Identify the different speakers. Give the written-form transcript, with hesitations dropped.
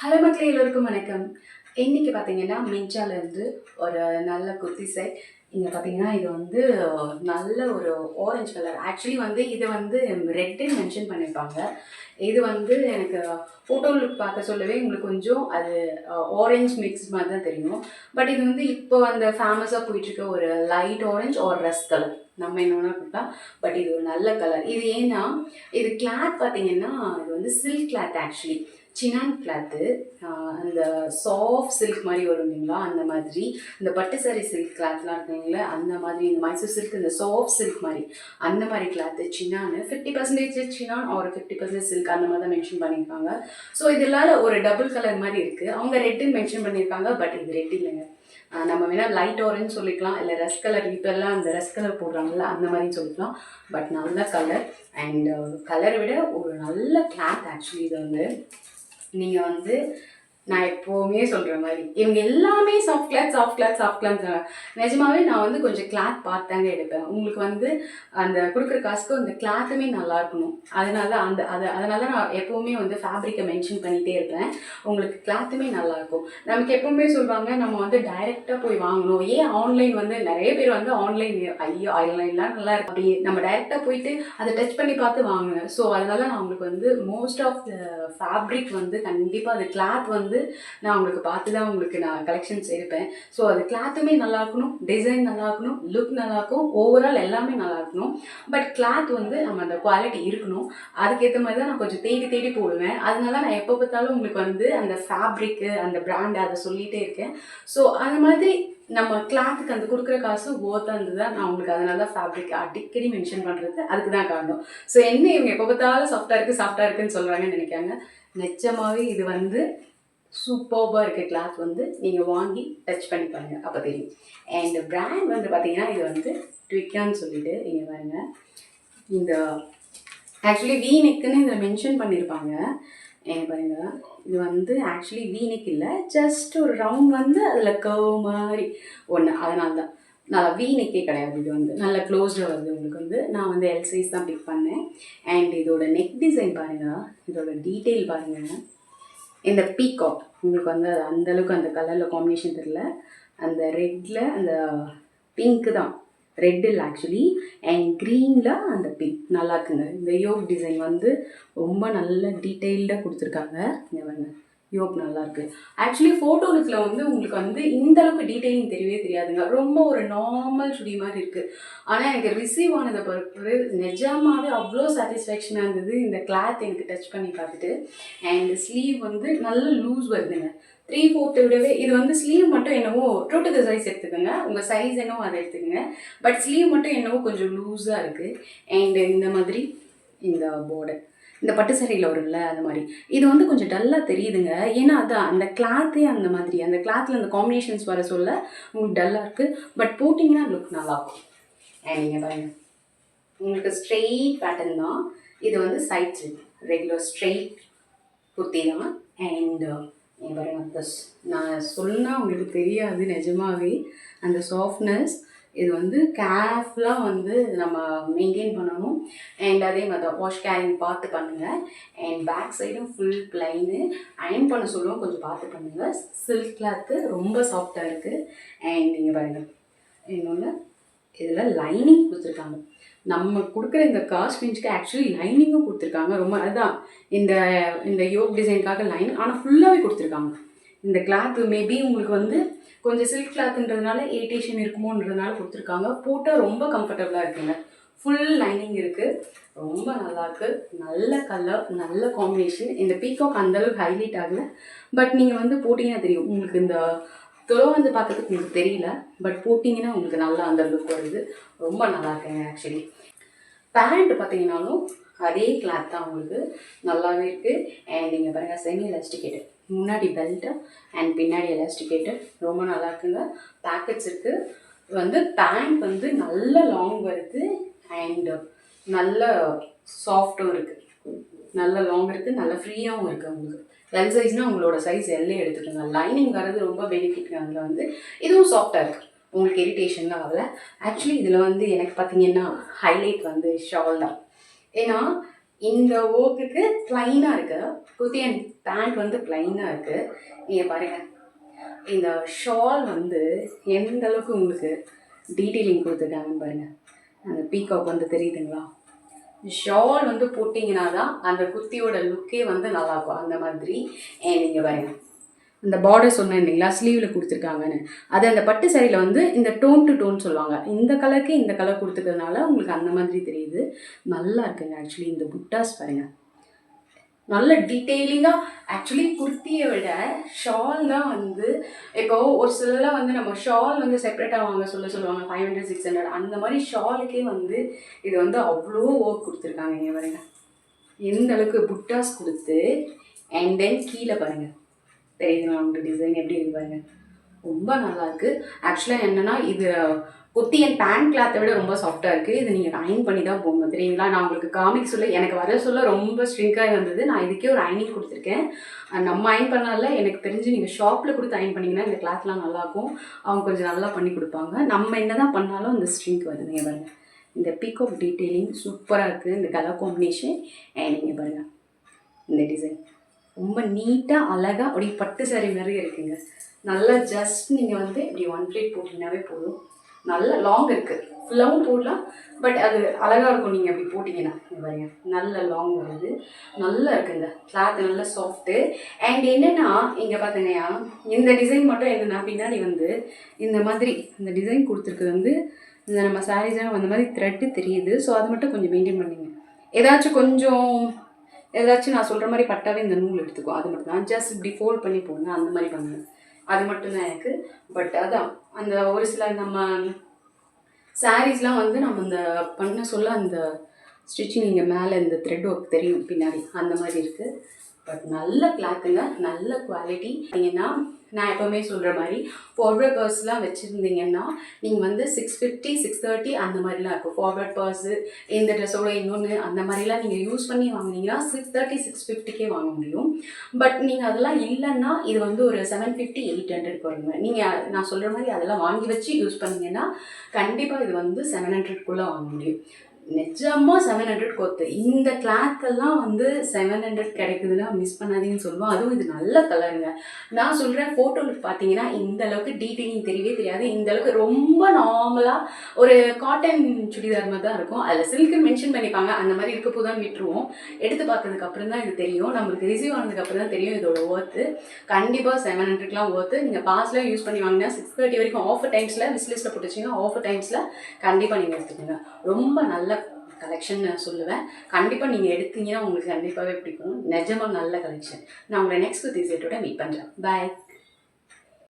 Speaker 1: Hello மக்களே, எல்லோருக்கும் வணக்கம். இன்னைக்கு பார்த்தீங்கன்னா மின்ட்ராலேருந்து ஒரு நல்ல குர்த்தி செட். இங்கே பார்த்தீங்கன்னா இது வந்து நல்ல ஒரு ஆரஞ்சு கலர். ஆக்சுவலி வந்து இது வந்து ரெட்டுன்னு மென்ஷன் பண்ணியிருப்பாங்க. இது வந்து எனக்கு ஃபோட்டோவில் பார்க்க சொல்லவே உங்களுக்கு கொஞ்சம் அது ஆரஞ்ச் மிக்ஸ் மாதிரி தான் தெரியும். பட் இது வந்து இப்போ அந்த ஃபேமஸாக போயிட்டுருக்க ஒரு லைட் ஆரஞ்ச் ஆர் ரஸ் கலர். நம்ம என்ன வேணால் கொடுக்கலாம். பட் இது ஒரு நல்ல கலர். இது ஏன்னா இது கிளாத் பார்த்தீங்கன்னா இது வந்து silk cloth. Actually Sinan cloth. அந்த சாஃப்ட் சில்க் மாதிரி வரும் இல்லைங்களா, அந்த மாதிரி இந்த பட்டு சாரி சில்க் கிளாத்லாம் இருக்குங்களே அந்த மாதிரி, இந்த மைசூர் சில்க் இந்த சாஃப்ட் சில்க் மாதிரி அந்த மாதிரி கிளாத்து சின்னான்னு 50% சினான் ஒரு 50% சில்க் அந்த மாதிரி தான் மென்ஷன் பண்ணியிருக்காங்க. ஸோ இதனால ஒரு டபுள் கலர் மாதிரி இருக்குது. அவங்க ரெட்டுன்னு மென்ஷன் பண்ணியிருக்காங்க, பட் இது ரெட் இல்லைங்க. நம்ம வேணால் லைட் ஆரஞ்சு சொல்லிக்கலாம், இல்லை ரஸ் கலர். இப்போல்லாம் அந்த ரஸ் கலர் போடுறாங்கல்ல அந்த மாதிரி சொல்லிக்கலாம். பட் நல்ல கலர் அண்ட் கலரை விட ஒரு நல்ல கிளாத். ஆக்சுவலி இது வந்து நீங்கள் வந்து நான் எப்போவுமே சொல்கிற மாதிரி இவங்க எல்லாமே சாஃப்ட் கிளாத். நிஜமாவே நான் வந்து கொஞ்சம் கிளாத் பார்த்தாங்க எடுப்பேன். உங்களுக்கு வந்து அந்த கொடுக்குற காசுக்கு அந்த கிளாத்துமே நல்லா இருக்கணும். அதனால நான் எப்போவுமே வந்து ஃபேப்ரிக்கை மென்ஷன் பண்ணிகிட்டே இருப்பேன். உங்களுக்கு கிளாத்துமே நல்லாயிருக்கும். நமக்கு எப்போவுமே சொல்லுவாங்க நம்ம வந்து டைரெக்டாக போய் வாங்கணும். ஏன் ஆன்லைன் வந்து நிறைய பேர் வந்து ஆன்லைன் ஆன்லைன்லாம் நல்லா இருக்கு, அப்படி நம்ம டைரெக்டாக போயிட்டு அதை டச் பண்ணி பார்த்து வாங்குவேன். ஸோ அதனால நான் உங்களுக்கு வந்து மோஸ்ட் ஆஃப் த ஃபேப்ரிக் வந்து கண்டிப்பாக அது கிளாத் வந்து நான் உங்களுக்கு பார்த்து தான் உங்களுக்கு நான் கலெக்ஷன்ஸ் எடுப்பேன். ஸோ அது கிளாத்துமே நல்லா இருக்கணும், டிசைன் நல்லா இருக்கணும், லுக் நல்லா இருக்கும், ஓவரால் எல்லாமே நல்லா இருக்கணும். பட் கிளாத் வந்து நம்ம அந்த குவாலிட்டி இருக்கணும். அதுக்கேற்ற மாதிரி தான் நான் கொஞ்சம் தேடி போடுவேன். அதனால நான் எப்போ பார்த்தாலும் உங்களுக்கு வந்து அந்த ஃபேப்ரிக்கு அந்த பிராண்ட் அதை சொல்லிகிட்டே இருக்கேன். ஸோ அந்த மாதிரி நம்ம கிளாத்துக்கு அந்த கொடுக்குற காசு ஓர்த்தாக இருந்தது தான் நான் உங்களுக்கு அதனால தான் ஃபேப்ரிக் அடிக்கடி மென்ஷன் பண்ணுறது அதுக்கு தான் காரணம். ஸோ என்ன இவங்க எப்போ பார்த்தாலும் சாஃப்டாக இருக்குன்னு சொல்கிறாங்கன்னு நினைக்காங்க. நிஜமாகவே இது வந்து சூப்பர்பாக இருக்க கிளாத் வந்து நீங்கள் வாங்கி டச் பண்ணி பாருங்க, அப்போ தெரியும். அண்ட் பிராண்ட் வந்து பார்த்தீங்கன்னா இது வந்து ட்விக்கான்னு சொல்லிட்டு நீங்கள் பாருங்க. இந்த ஆக்சுவலி வீனெக்குன்னு இதில் மென்ஷன் பண்ணியிருப்பாங்க. பாருங்க, இது வந்து ஆக்சுவலி வீனெக் இல்லை, ஜஸ்ட் ஒரு ரவுண்ட் வந்து அதில் கர்வ் மாதிரி ஒன்று. அதனால தான் நல்லா வீனெக்கே கிடையாது. இது வந்து நல்ல க்ளோஸ்டாக வருது. உங்களுக்கு வந்து நான் வந்து எல் சைஸ் தான் பிக் பண்ணேன். அண்ட் இதோட நெக் டிசைன் பாருங்கள், இதோட டீட்டெயில் பாருங்கள். இந்த பீகாக் உங்களுக்கு வந்து அந்தளவுக்கு அந்த கலரில் காம்பினேஷன் தெரியல. அந்த ரெட்டில் அந்த பிங்க்கு தான், ரெட் இல்லை ஆக்சுவலி, அண்ட் க்ரீனில் அந்த பிங்க் நல்லா இருக்குங்க. இந்த யோக் டிசைன் வந்து ரொம்ப நல்ல டீட்டெயில்டாக கொடுத்துருக்காங்க. இங்கே வந்து யோக் நல்லாயிருக்கு. ஆக்சுவலி ஃபோட்டோஸில் வந்து உங்களுக்கு வந்து இந்தளவுக்கு டீட்டெயிலிங் தெரியவே தெரியாதுங்க. ரொம்ப ஒரு நார்மல் சுடி மாதிரி இருக்குது. ஆனால் எனக்கு ரிசீவ் ஆனதை பொறுத்து நிஜமாகவே அவ்வளோ சாட்டிஸ்ஃபேக்ஷனாக இருந்தது இந்த கிளாத் எனக்கு டச் பண்ணி பார்த்துட்டு. அண்ட் ஸ்லீவ் வந்து நல்ல லூஸ் வருதுங்க. 3/4 விடவே இது வந்து ஸ்லீவ் மட்டும் என்னவோ ட்ரூ டு த சைஸ் எடுத்துக்கோங்க, உங்கள் சைஸ் என்னவோ அதை எடுத்துக்கோங்க. பட் ஸ்லீவ் மட்டும் என்னவோ கொஞ்சம் லூஸாக இருக்குது. அண்ட் இந்த மாதிரி இந்த பார்டர் இந்த பட்டு சாரியில் வரும்ல அந்த மாதிரி இது வந்து கொஞ்சம் டல்லாக தெரியுதுங்க. ஏன்னா அதான் அந்த கிளாத்தே அந்த மாதிரி, அந்த கிளாத்தில் அந்த காம்பினேஷன்ஸ் வர சொல்ல உங்களுக்கு டல்லாக இருக்குது. பட் போட்டிங்கன்னா லுக் நல்லாயிருக்கும். அண்ட் நீங்கள் பாருங்க, உங்களுக்கு ஸ்ட்ரெயிட் பேட்டர்ன் தான். இது வந்து சைட் ரெகுலர் ஸ்ட்ரெயிட் குர்த்தி தான். அண்ட் நீங்கள் பாருங்க, நான் சொன்னால் உங்களுக்கு தெரியாது நிஜமாகவே அந்த சாஃப்ட்னஸ். இது வந்து கேர்ஃபுல்லாக வந்து நம்ம மெயின்டைன் பண்ணணும். அண்ட் அதே மாதிரி தான் வாஷ் கேரிங் பார்த்து பண்ணுங்கள். அண்ட் பேக் சைடும் ஃபுல் பிளைனு. அயன் பண்ண சொல்லுவோம், கொஞ்சம் பார்த்து பண்ணுங்கள். சில்க் கிளாத்து ரொம்ப சாஃப்டாக இருக்குது. அண்ட் நீங்கள் பாருங்கள், இன்னொன்று இதில் லைனிங் கொடுத்துருக்காங்க. நம்ம கொடுக்குற இந்த காஸ்ட் ரேஞ்சுக்கு ஆக்சுவலி லைனிங்கும் கொடுத்துருக்காங்க. ரொம்ப அதுதான் இந்த இந்த யோக் டிசைனுக்காக லைனிங், ஆனால் ஃபுல்லாகவே கொடுத்துருக்காங்க. இந்த கிளாத்து மேபி உங்களுக்கு வந்து கொஞ்சம் சில்க் கிளாத்துன்றதுனால இரிட்டேஷன் இருக்குமோன்றதுனால கொடுத்துருக்காங்க. போட்டால் ரொம்ப கம்ஃபர்டபுளாக இருக்குங்க. ஃபுல் லைனிங் இருக்குது, ரொம்ப நல்லாயிருக்கு. நல்ல கலர், நல்ல காம்பினேஷன். இந்த பீகாக் அந்தளவுக்கு ஹைலைட் ஆகலை, பட் நீங்கள் வந்து போட்டிங்கன்னா தெரியும். உங்களுக்கு இந்த தொலை வந்து பார்க்கறதுக்கு உங்களுக்கு தெரியல, பட் போட்டிங்கன்னா உங்களுக்கு நல்லா அந்த லுக் வருது. ரொம்ப நல்லா இருக்குங்க. ஆக்சுவலி பேண்ட் பார்த்தீங்கன்னாலும் அதே கிளாத் தான், உங்களுக்கு நல்லாவே இருக்குது. அண்ட் நீங்கள் பாருங்கள், செமி எலாஸ்டிகேட்டு, முன்னாடி பெல்ட்டு அண்ட் பின்னாடி எலாஸ்டிகேட்டு, ரொம்ப நல்லா இருக்குங்க. பேக்கெட்ஸ் இருக்குது. வந்து பேண்ட் வந்து நல்ல லாங் வருது அண்ட் நல்ல சாஃப்ட்டும் இருக்குது. நல்ல லாங் இருக்குது, நல்ல ஃப்ரீயாகவும் இருக்குது. உங்களுக்கு எல் சைஸ்னால் உங்களோட சைஸ் எல்லே எடுத்துக்கோங்க. லைனிங் வரது ரொம்ப பெனிஃபிட். அதில் வந்து இதுவும் சாஃப்டாக இருக்குது, உங்களுக்கு இரிட்டேஷன் தான் ஆகலை. ஆக்சுவலி இதில் வந்து எனக்கு பார்த்தீங்கன்னா ஹைலைட் வந்து ஷால் தான். ஏன்னா இந்த ஒர்க்குக்கு ப்ளைனாக இருக்குது. குர்த்தி அண்ட் பேண்ட் வந்து ப்ளைனாக இருக்குது. நீங்கள் பாருங்கள், இந்த ஷால் வந்து எந்த அளவுக்கு உங்களுக்கு டீட்டெயிலிங் கொடுத்துருக்காங்கன்னு பாருங்கள். அந்த பீகாக் வந்து தெரியுதுங்களா? ஷால் வந்து போட்டிங்கன்னா தான் அந்த குர்த்தியோட லுக்கே வந்து நல்லாயிருக்கும். அந்த மாதிரி நீங்கள் பாருங்கள், இந்த பார்டர் சொன்னேன் இல்லைங்களா, ஸ்லீவில் கொடுத்துருக்காங்கன்னு. அது அந்த பட்டு சாரியில் வந்து இந்த டோன் டு டோன் சொல்லுவாங்க. இந்த கலருக்கு இந்த கலர் கொடுத்துக்கிறதுனால உங்களுக்கு அந்த மாதிரி தெரியுது. நல்லா இருக்குங்க. ஆக்சுவலி இந்த புட்டாஸ் பாருங்கள், நல்ல டீட்டெயிலிங்காக. ஆக்சுவலி குர்த்தியை விட ஷால் தான் வந்து, இப்போ ஒரு சிலலாம் வந்து நம்ம ஷால் வந்து செப்பரேட்டாக வாங்க சொல்லுவாங்க 500 600. அந்த மாதிரி ஷாலுக்கே வந்து இது வந்து அவ்வளோ ஒர்க் கொடுத்துருக்காங்க. இங்கே பாருங்க, எந்த அளவுக்கு புட்டாஸ் கொடுத்து அண்ட் தென் கீழே பாருங்கள், தெரியுதுங்களா உங்களுக்கு டிசைன் எப்படி இருக்கு பாருங்க, ரொம்ப நல்லா இருக்கு. ஆக்சுவலாக என்னன்னா, இது குர்த்தி அண்ட் பேண்ட் கிளாத்தை விட ரொம்ப சாஃப்டாக இருக்குது. இது நீங்கள் அயன் பண்ணி தான் போகணும், தெரியுங்களா? நான் உங்களுக்கு காமிக் சொல்ல, எனக்கு வர சொல்ல ரொம்ப ஸ்ட்ரிங்காக வந்தது. நான் இதுக்கே ஒரு அயனிங் கொடுத்துருக்கேன். நம்ம அயன் பண்ணால எனக்கு தெரிஞ்சு நீங்கள் ஷாப்பில் கொடுத்து அயன் பண்ணிங்கன்னா இந்த கிளாத்லாம் நல்லாயிருக்கும். அவங்க கொஞ்சம் நல்லா பண்ணி கொடுப்பாங்க. நம்ம என்ன தான் பண்ணாலும் அந்த ஸ்ட்ரிங்க் வருதுங்க பாருங்க. இந்த பீகாக் டீட்டெயிலிங் சூப்பராக இருக்குது. இந்த கலர் காம்பினேஷன் அண்ட் நீங்கள் பாருங்கள், இந்த டிசைன் ரொம்ப நீட்டாக அழகாக அப்படி பட்டு சாரி மாதிரி இருக்குங்க. நல்லா ஜஸ்ட் நீங்கள் வந்து இப்படி 1 பிளேட் போட்டிங்கனாவே போதும். நல்ல லாங் இருக்குது, ஃபுல்லாகவும் போடலாம். பட் அது அழகாக இருக்கும் நீங்கள் அப்படி போட்டிங்கன்னா. பாருங்க, நல்ல லாங் வருது, நல்லா இருக்குங்க. கிளாத் நல்லா சாஃப்ட்டு. அண்ட் என்னென்னா, இங்கே பார்த்தீங்கன்னா இந்த டிசைன் மட்டும் என்னென்னா, பின்னாடி வந்து இந்த மாதிரி இந்த டிசைன் கொடுத்துருக்குது வந்து இந்த நம்ம சாரீஸாக அந்த மாதிரி த்ரெட்டு தெரியுது. ஸோ அது மட்டும் கொஞ்சம் மெயின்டைன் பண்ணிங்க. ஏதாச்சும் நான் சொல்கிற மாதிரி பட்டாவே இந்த நூல் எடுத்துக்கும். அது மட்டும் தான். ஜஸ்ட் இப்படி ஃபோல்ட் பண்ணி போங்க, அந்த மாதிரி பண்ணுவேன். அது மட்டும்தான் எனக்கு. பட் அதான் அந்த ஒரு சில நம்ம சாரீஸ்லாம் வந்து நம்ம இந்த பண்ண சொல்ல அந்த ஸ்டிச்சிங் இங்கே மேலே இந்த த்ரெட் ஒர்க் தெரியும் பின்னாடி, அந்த மாதிரி இருக்குது. பட் நல்ல கிளாத்துங்க, நல்ல குவாலிட்டி. ஏன்னா நான் எப்போவுமே சொல்கிற மாதிரி ஃபார்வர்ட் பர்ஸ்லாம் வச்சுருந்தீங்கன்னா நீங்கள் வந்து 650 630 அந்த மாதிரிலாம் இருக்கும். ஃபார்வர்ட் பர்ஸு இந்த ட்ரெஸ்ஸோட இன்னொன்று அந்த மாதிரிலாம் நீங்கள் யூஸ் பண்ணி வாங்கினீங்கன்னா 630 650 வாங்க முடியும். பட் நீங்கள் அதெல்லாம் இல்லைன்னா இது வந்து ஒரு 750 800 வருங்க. நீங்கள் நான் சொல்கிற மாதிரி அதெல்லாம் வாங்கி வச்சு யூஸ் பண்ணிங்கன்னா கண்டிப்பாக இது வந்து 700 வாங்க முடியும். நிஜமாக 700 கொத்து. இந்த கிளாத்தெல்லாம் வந்து 700 கிடைக்குதுன்னா மிஸ் பண்ணாதீங்கன்னு சொல்லுவோம். அதுவும் இது நல்ல கலருங்க. நான் சொல்கிறேன், ஃபோட்டோவில் பார்த்தீங்கன்னா இந்த அளவுக்கு டீட்டெயிலிங் தெரியவே தெரியாது. இந்த அளவுக்கு ரொம்ப நார்மலாக ஒரு காட்டன் சுடிதார் மாதிரி தான் இருக்கும். அதில் சில்க்குன்னு மென்ஷன் பண்ணிப்பாங்க. அந்த மாதிரி இருக்க போதான் விட்டுருவோம். எடுத்து பார்த்ததுக்கப்புறம் தான் இது தெரியும். நம்மளுக்கு ரிசீவ் ஆனதுக்கப்புறம் தான் தெரியும் இதோட ஒர்த்து. கண்டிப்பாக 700லாம் ஒர்த்து. நீங்கள் பாஸ்லாம் யூஸ் பண்ணி வாங்கினா 630 வரைக்கும் ஆஃபர் டைம்ஸில் விஸ்லிஸ்ட்டில் போட்டுச்சிங்கன்னா ஆஃபர் டைம்ஸில் கண்டிப்பாக நீங்கள் எடுத்துக்கோங்க. ரொம்ப நல்ல கலெக்ஷன் நான் சொல்லுவேன். கண்டிப்பாக நீங்கள் எடுத்தீங்கன்னா உங்களுக்கு கண்டிப்பாகவே பிடிக்கும். நிஜமாக நல்ல கலெக்ஷன். நான் உங்களை நெக்ஸ்ட் வித் செட்டோட மீட் பண்ணுறேன். பாய்.